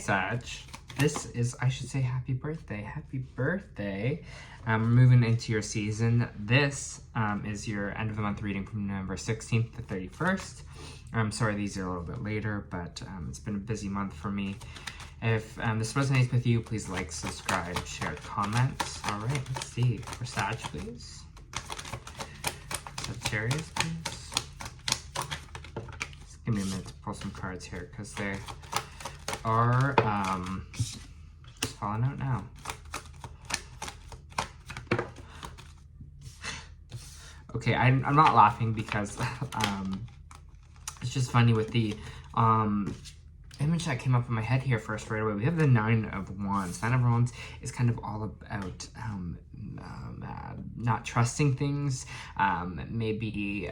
Sag. This is, I should say, happy birthday. Happy birthday. We're moving into your season. This is your end of the month reading from November 16th to 31st. I'm sorry these are a little bit later, but it's been a busy month for me. If this resonates with you, please like, subscribe, share, comment. All right, let's see. For Sag, please. Sagittarius, please. Just give me a minute to pull some cards here because they are falling out now. Okay, I'm not laughing because it's just funny with the image that came up in my head here first right away. We have the Nine of Wands. Nine of Wands is kind of all about not trusting things, maybe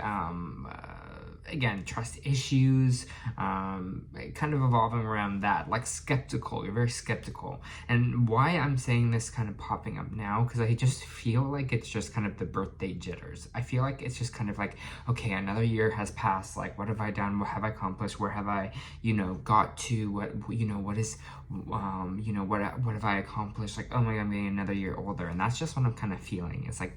again, trust issues, kind of evolving around that, like skeptical. You're very skeptical. And why I'm saying this kind of popping up now, because I just feel like it's just kind of the birthday jitters. I feel like it's just kind of like, okay, another year has passed. Like, what have I done? What have I accomplished? Where have I, got to? What is, what have I accomplished? Like, oh my God, I'm getting another year older. And that's just what I'm kind of feeling. It's like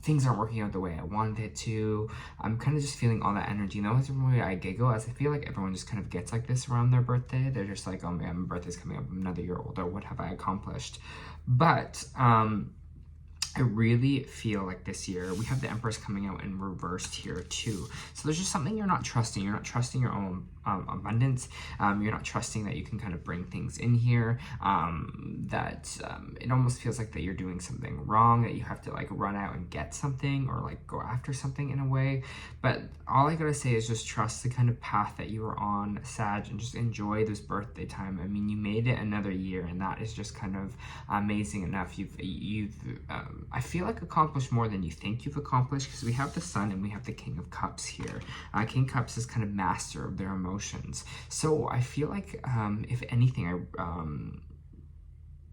things aren't working out the way I wanted it to. I'm kind of just feeling all that energy. And the only reason why I giggle is I feel like everyone just kind of gets like this around their birthday. They're just like, oh man, my birthday's coming up, I'm another year older. What have I accomplished? But I really feel like this year, we have the Empress coming out in reversed here too. So there's just something you're not trusting. You're not trusting your own abundance. You're not trusting that you can kind of bring things in here. It almost feels like that you're doing something wrong, that you have to like run out and get something or like go after something in a way. But all I gotta say is just trust the kind of path that you were on, Sag, and just enjoy this birthday time. I mean, you made it another year, and that is just kind of amazing enough. You've I feel like accomplished more than you think you've accomplished, because we have the Sun and we have the King of Cups here. King of Cups is kind of master of their emotions. So I feel like, if anything,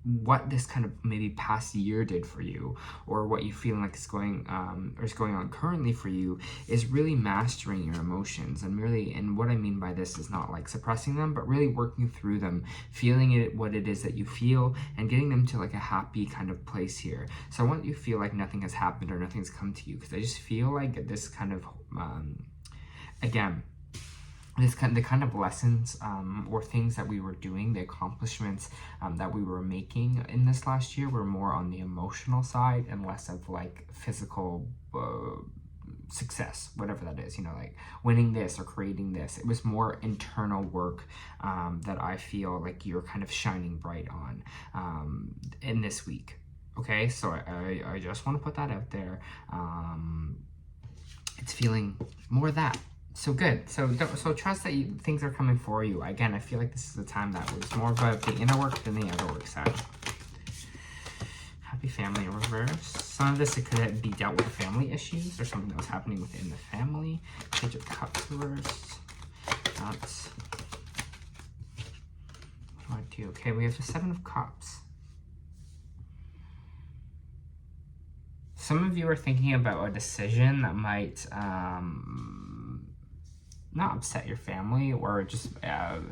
what this kind of maybe past year did for you, or what you feel like is going on currently for you, is really mastering your emotions. And what I mean by this is not like suppressing them, but really working through them, feeling it, what it is that you feel, and getting them to like a happy kind of place here. So I want you to feel like nothing has happened or nothing's come to you, because I just feel like this kind of again, the kind of lessons or things that we were doing, the accomplishments that we were making in this last year were more on the emotional side and less of like physical success, whatever that is, like winning this or creating this. It was more internal work that I feel like you're kind of shining bright on in this week. Okay, so I just want to put that out there. It's feeling more of that. So good. So trust that things are coming for you. Again, I feel like this is a time that was more about the inner work than the outer work side. Happy family in reverse. Some of this, it could be dealt with family issues or something that was happening within the family. Page of Cups reversed. That's, what do I do? Okay, we have the Seven of Cups. Some of you are thinking about a decision that might not upset your family, or just I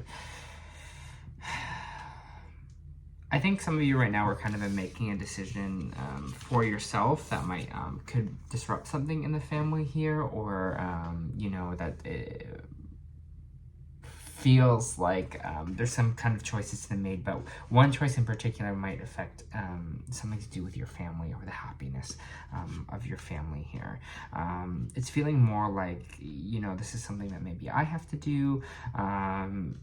think some of you right now are kind of making a decision for yourself that might could disrupt something in the family here, or that it feels like there's some kind of choices to be made, but one choice in particular might affect something to do with your family or the happiness of your family here. It's feeling more like, this is something that maybe I have to do, kind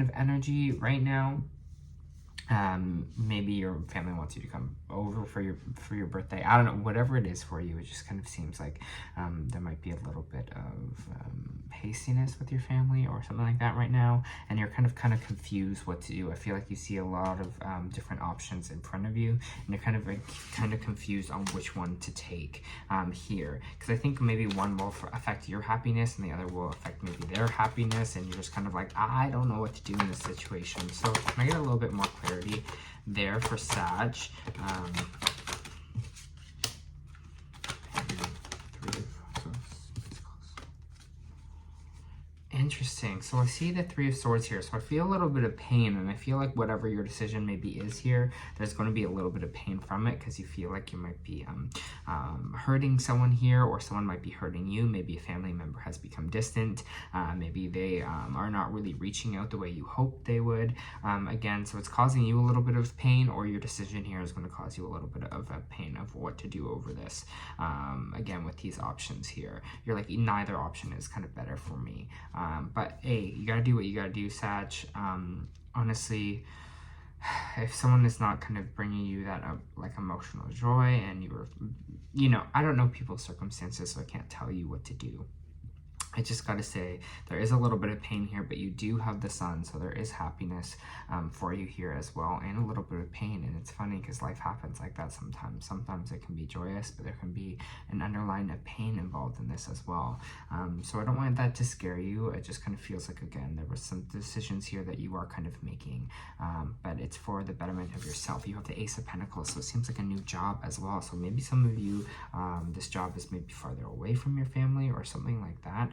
of energy right now. Maybe your family wants you to come over for your birthday. I don't know, whatever it is for you, it just kind of seems like there might be a little bit of hastiness with your family or something like that right now, and you're kind of confused what to do. I feel like you see a lot of different options in front of you, and you're kind of confused on which one to take here, because I think maybe one will affect your happiness and the other will affect maybe their happiness, and you're just kind of like, I don't know what to do in this situation. So can I get a little bit more clarity there for Sag? interesting. So I see the Three of Swords here. So I feel a little bit of pain, and I feel like whatever your decision maybe is here, there's going to be a little bit of pain from it because you feel like you might be hurting someone here, or someone might be hurting you. Maybe a family member has become distant. Maybe they are not really reaching out the way you hoped they would. Again, so it's causing you a little bit of pain, or your decision here is going to cause you a little bit of a pain of what to do over this. Again, with these options here, you're like, neither option is kind of better for me. But hey, you gotta do what you gotta do, Sag. Honestly, if someone is not kind of bringing you that like emotional joy, and you know, I don't know people's circumstances, so I can't tell you what to do. I just got to say, there is a little bit of pain here, but you do have the Sun, so there is happiness for you here as well, and a little bit of pain. And it's funny because life happens like that sometimes. Sometimes it can be joyous, but there can be an underlying of pain involved in this as well. So I don't want that to scare you. It just kind of feels like, again, there were some decisions here that you are kind of making, but it's for the betterment of yourself. You have the Ace of Pentacles, so it seems like a new job as well. So maybe some of you, this job is maybe farther away from your family or something like that.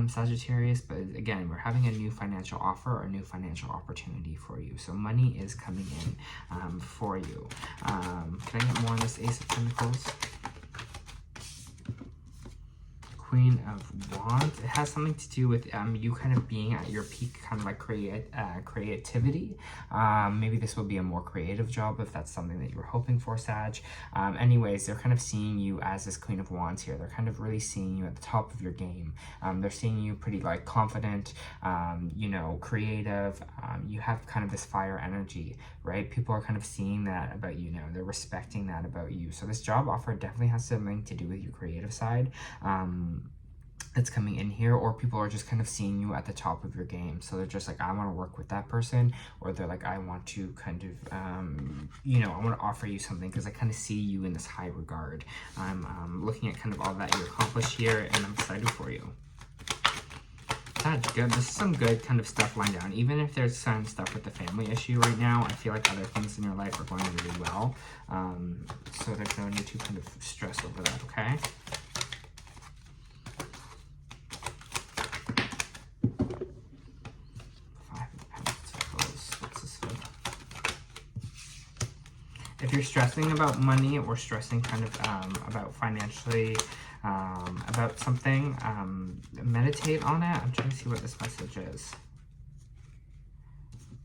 Sagittarius, but again, we're having a new financial offer or a new financial opportunity for you. So money is coming in for you. Can I get more on this Ace of Pentacles? Queen of Wands. It has something to do with you kind of being at your peak, kind of like creativity. Maybe this will be a more creative job if that's something that you were hoping for, Sag. Anyways, they're kind of seeing you as this Queen of Wands here. They're kind of really seeing you at the top of your game. They're seeing you pretty like confident, you know, creative. You have kind of this fire energy, right? People are kind of seeing that about you now. They're respecting that about you. So this job offer definitely has something to do with your creative side. That's coming in here, or people are just kind of seeing you at the top of your game. So they're just like, I want to work with that person, or they're like, I want to kind of, you know, I want to offer you something because I kind of see you in this high regard. I'm looking at kind of all that you accomplished here, and I'm excited for you. That's good. This is some good kind of stuff lying down. Even if there's some stuff with the family issue right now, I feel like other things in your life are going really well. So there's no need to kind of stress over that, okay? If you're stressing about money or stressing kind of about financially, about something, meditate on it. I'm trying to see what this message is.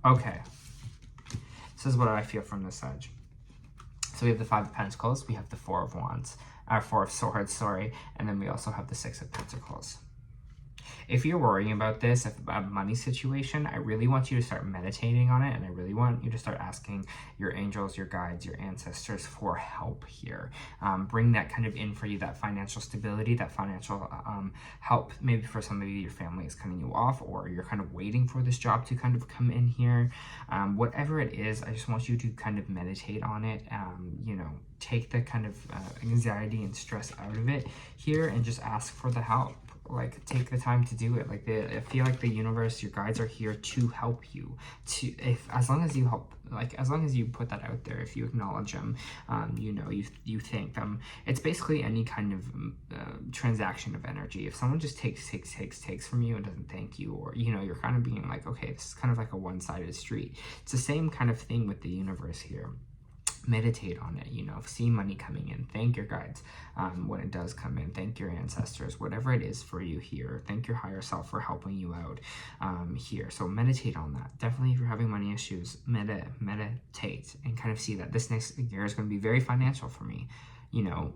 Okay. This is what I feel from this Sag. So we have the Five of Pentacles, we have the Four of Wands, or Four of Swords, sorry, and then we also have the Six of Pentacles. If you're worrying about this, a money situation, I really want you to start meditating on it, and I really want you to start asking your angels, your guides, your ancestors for help here. Bring that kind of in for you, that financial stability, that financial help. Maybe for some of you, your family is cutting you off, or you're kind of waiting for this job to kind of come in here. Whatever it is, I just want you to kind of meditate on it, you know, take the kind of anxiety and stress out of it here, and just ask for the help. Like, take the time to do it. Like, I feel like the universe, your guides are here to help you. As long as you help, like, as long as you put that out there, if you acknowledge them, you know, you thank them. It's basically any kind of transaction of energy. If someone just takes from you and doesn't thank you, or, you know, you're kind of being like, okay, this is kind of like a one-sided street. It's the same kind of thing with the universe here. Meditate on it, you know, see money coming in, thank your guides when it does come in, thank your ancestors, whatever it is for you here, thank your higher self for helping you out here. So meditate on that. Definitely, if you're having money issues, meditate and kind of see that this next year is going to be very financial for me. You know,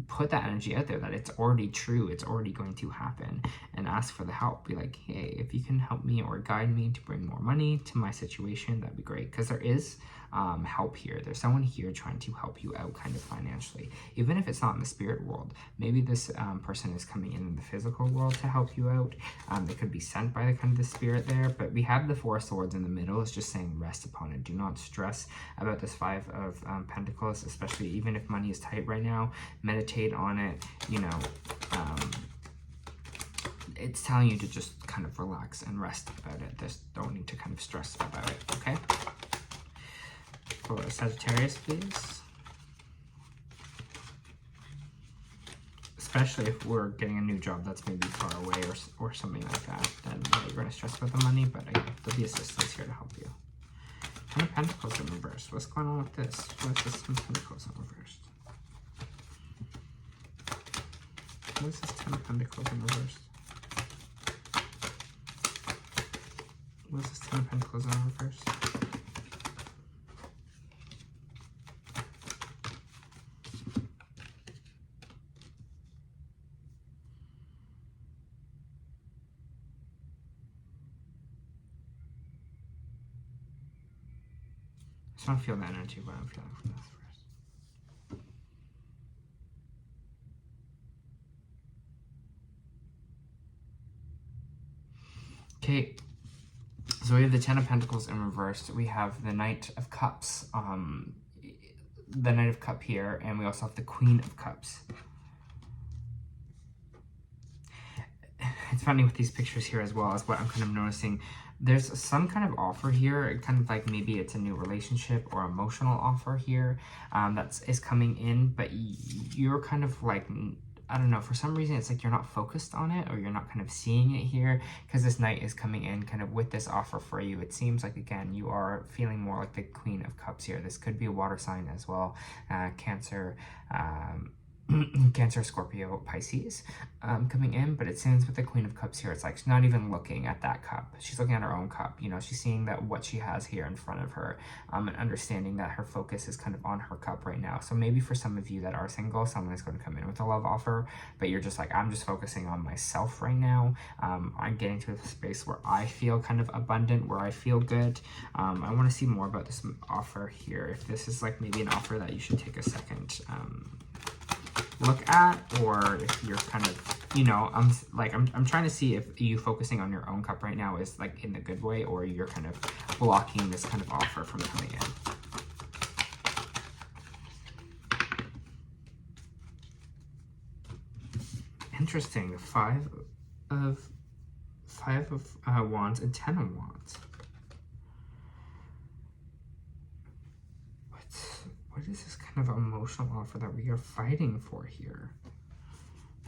put that energy out there that it's already true, it's already going to happen, and ask for the help. Be like, hey, if you can help me or guide me to bring more money to my situation, that'd be great. Because there is help here. There's someone here trying to help you out kind of financially, even if it's not in the spirit world. Maybe this person is coming in the physical world to help you out. They could be sent by the kind of the spirit there, but we have the Four of Swords in the middle. It's just saying rest upon it. Do not stress about this Five of Pentacles, especially even if money is tight right now. Meditate on it, you know. It's telling you to just kind of relax and rest about it. Just don't need to kind of stress about it, okay? For Sagittarius, please. especially if we're getting a new job that's maybe far away or something like that, then yeah, you're going to stress about the money, but there'll be assistance here to help you. Ten of Pentacles in reverse. What's going on with this? What is this Ten of Pentacles in reverse? What is this Ten of Pentacles in reverse? What is this Ten of Pentacles in reverse? I don't feel the energy, but I'm feeling from this first. Okay, so we have the Ten of Pentacles in reverse. We have the Knight of Cups, the Knight of Cup here, and we also have the Queen of Cups. It's funny with these pictures here as well, as what I'm kind of noticing. There's some kind of offer here, kind of like maybe it's a new relationship or emotional offer here is coming in, but you're kind of like, I don't know, for some reason it's like you're not focused on it, or you're not kind of seeing it here, because this Knight is coming in kind of with this offer for you. It seems like, again, you are feeling more like the Queen of Cups here. This could be a water sign as well, Cancer, Cancer, Scorpio, Pisces coming in, but it seems with the Queen of Cups here, it's like she's not even looking at that cup. She's looking at her own cup. You know, she's seeing that what she has here in front of her, and understanding that her focus is kind of on her cup right now. So maybe for some of you that are single, someone is going to come in with a love offer, but you're just like, I'm just focusing on myself right now. I'm getting to a space where I feel kind of abundant, where I feel good. I want to see more about this offer here. If this is like maybe an offer that you should take a second look at, or if you're kind of, you know, I'm trying to see if you focusing on your own cup right now is like in the good way, or you're kind of blocking this kind of offer from coming in. Interesting. Five of Wands and 10 of Wands. What is this kind of emotional offer that we are fighting for here?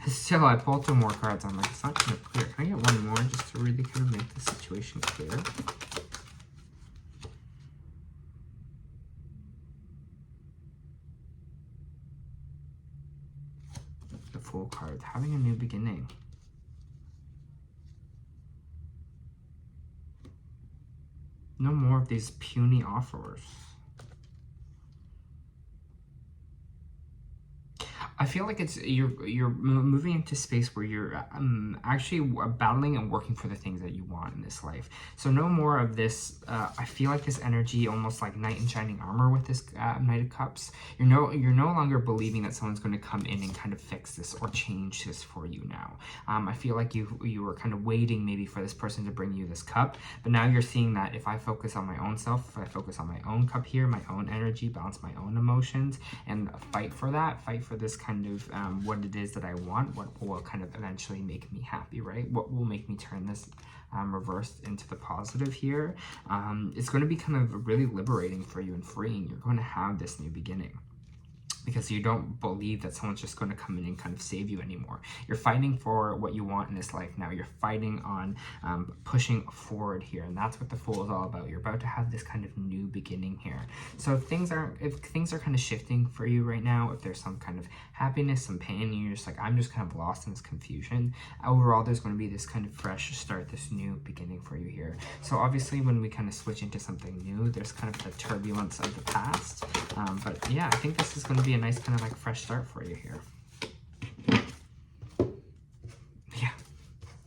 Still, I pulled 2 more cards. I'm like, it's not kind of clear. Can I get one more just to really kind of make the situation clear? The Fool card. Having a new beginning. No more of these puny offers. I feel like it's you're moving into space where you're actually battling and working for the things that you want in this life. So no more of this. I feel like this energy, almost like knight in shining armor with this Knight of Cups. You're no longer believing that someone's going to come in and kind of fix this or change this for you now. I feel like you were kind of waiting maybe for this person to bring you this cup, but now you're seeing that if I focus on my own self, if I focus on my own cup here, my own energy, balance my own emotions, and fight for this kind of what it is that I want, what will kind of eventually make me happy, right? What will make me turn this reversed into the positive here. It's going to be kind of really liberating for you and freeing. You're going to have this new beginning, because you don't believe that someone's just going to come in and kind of save you anymore. You're fighting for what you want in this life now. You're fighting on pushing forward here, and that's what the Fool is all about. You're about to have this kind of new beginning here. So if things are kind of shifting for you right now, if there's some kind of happiness, some pain, and you're just like, I'm just kind of lost in this confusion, overall there's going to be this kind of fresh start, this new beginning for you here. So obviously when we kind of switch into something new, there's kind of the turbulence of the past, but yeah, I think this is going to be a nice kind of like fresh start for you here. Yeah,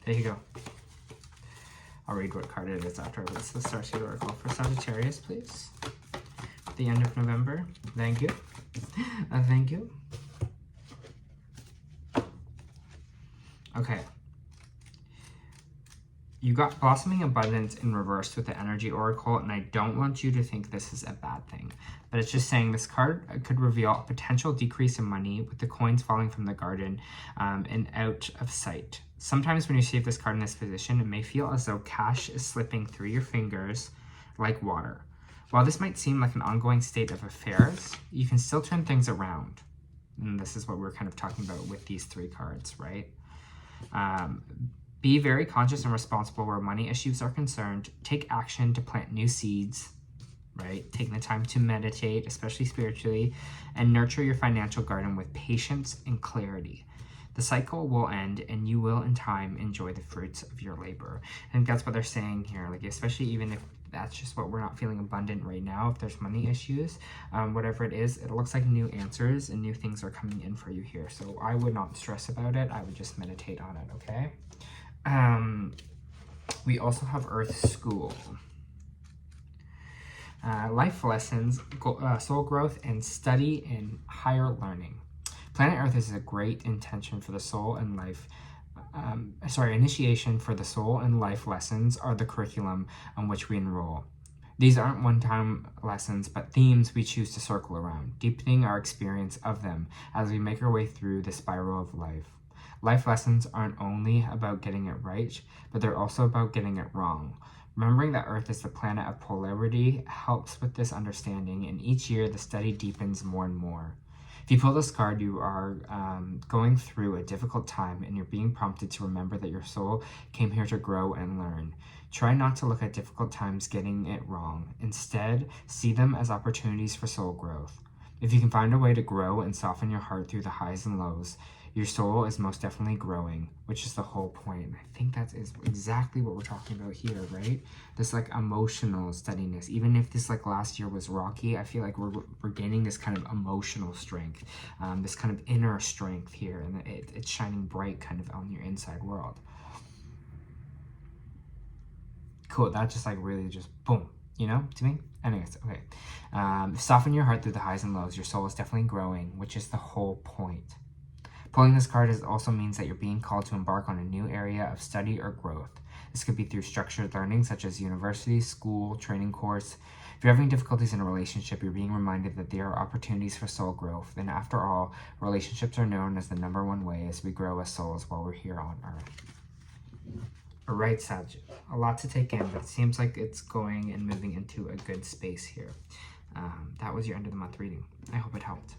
there you go. I'll read what card it is afterwards. The Starseed Oracle for Sagittarius, please. At the end of November. Thank you. Thank you. Okay. You got Blossoming Abundance in reverse with the Energy Oracle, and I don't want you to think this is a bad thing, but it's just saying this card could reveal a potential decrease in money with the coins falling from the garden and out of sight. Sometimes when you see this card in this position, it may feel as though cash is slipping through your fingers like water. While this might seem like an ongoing state of affairs, you can still turn things around. And this is what we're kind of talking about with these 3 cards, right? Be very conscious and responsible where money issues are concerned. Take action to plant new seeds, right? Taking the time to meditate, especially spiritually, and nurture your financial garden with patience and clarity. The cycle will end and you will in time enjoy the fruits of your labor. And that's what they're saying here, like especially even if that's just what we're not feeling abundant right now, if there's money issues, whatever it is, it looks like new answers and new things are coming in for you here. So I would not stress about it. I would just meditate on it, okay? We also have Earth School. Life lessons, soul growth, and study and higher learning. Planet Earth is a great intention for the soul and life. Initiation for the soul and life lessons are the curriculum on which we enroll. These aren't one-time lessons, but themes we choose to circle around, deepening our experience of them as we make our way through the spiral of life. Life lessons aren't only about getting it right, but they're also about getting it wrong. Remembering that Earth is the planet of polarity helps with this understanding, and each year the study deepens more and more. If you pull this card, you are going through a difficult time and you're being prompted to remember that your soul came here to grow and learn. Try not to look at difficult times getting it wrong. Instead, see them as opportunities for soul growth. If you can find a way to grow and soften your heart through the highs and lows, your soul is most definitely growing, which is the whole point. I think that is exactly what we're talking about here, right? This like emotional steadiness. Even if this like last year was rocky, I feel like we're gaining this kind of emotional strength, this kind of inner strength here, and it's shining bright kind of on your inside world. Cool, that just like really just boom, you know, to me? Anyways, okay. Soften your heart through the highs and lows. Your soul is definitely growing, which is the whole point. Pulling this card also means that you're being called to embark on a new area of study or growth. This could be through structured learning, such as university, school, training course. If you're having difficulties in a relationship, you're being reminded that there are opportunities for soul growth. And after all, relationships are known as the #1 way as we grow as souls while we're here on Earth. All right, Sag, a lot to take in, but it seems like it's going and moving into a good space here. That was your end of the month reading. I hope it helped.